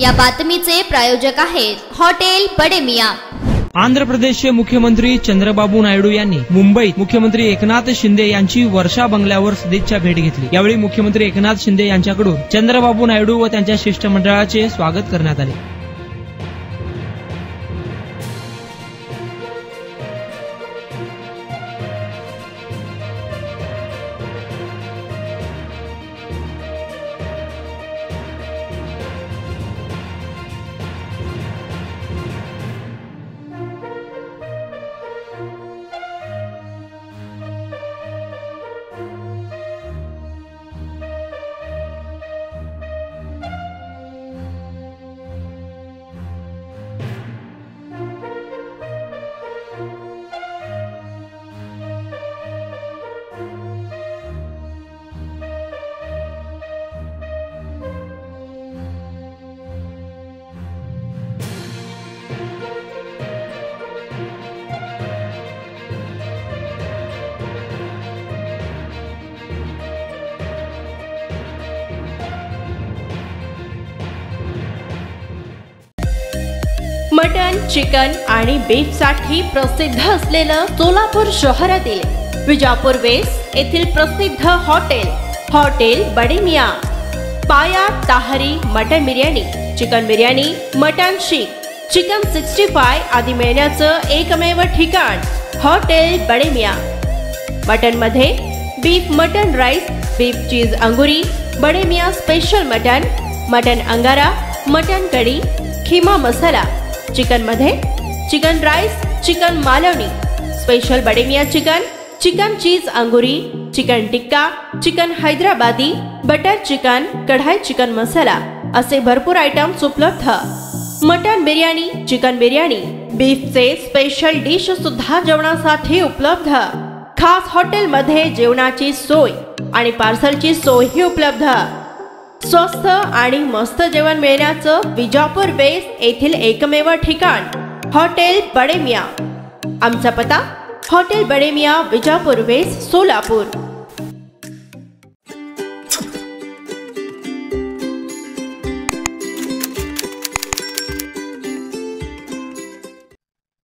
या बातमीचे प्रायोजक आहेत हॉटेल बडे मियां। आंध्र प्रदेशचे मुख्यमंत्री चंद्रबाबू नायडू यांनी मुंबईत मुख्यमंत्री एकनाथ शिंदे यांची वर्षा बंगल्यावर सदिच्छा भेट घेतली। यावेळी मुख्यमंत्री एकनाथ शिंदे यांच्याकडून चंद्रबाबू नायडू व त्यांच्या शिष्टमंडळाचे स्वागत करण्यात आले। मटन, चिकन आणि बीफ साठी प्रसिद्ध असलेलं सोलापूर शहरातील विजापूर वेस्ट येथील प्रसिद्ध hotel Bade Miyan. Paya tahari mutton biryani, chicken biryani, mutton seekh, chicken 65 आदी मिळण्याचं एकमेव ठिकाण हॉटेल बडे मियां। मटन मध्ये beef mutton rice, beef cheese angoori, Bade Miyan special mutton angara, mutton kadhi, keema masala. Chicken मध्ये chicken rice, chicken Malvani, special Bade Miyan chicken cheese angoori, chicken tikka, chicken Hyderabadi, butter chicken, kadai chicken masala असे भरपूर आयटम्स उपलब्ध। मटन बिर्याणी, चिकन बिर्याणी, बीफचे स्पेशल डिश सुद्धा जेवणासाठी उपलब्ध। खास हॉटेल मध्ये जेवणाची सोय आणि पार्सलची सोयही उपलब्ध। स्वस्त आणि मस्त जेवण मिळण्याचं विजापूर वेस्ट येथील एकमेव ठिकाण हॉटेल बडे मियां। आमचा पत्ता हॉटेल बडे मियां, विजापूर वेस्ट, सोलापूर।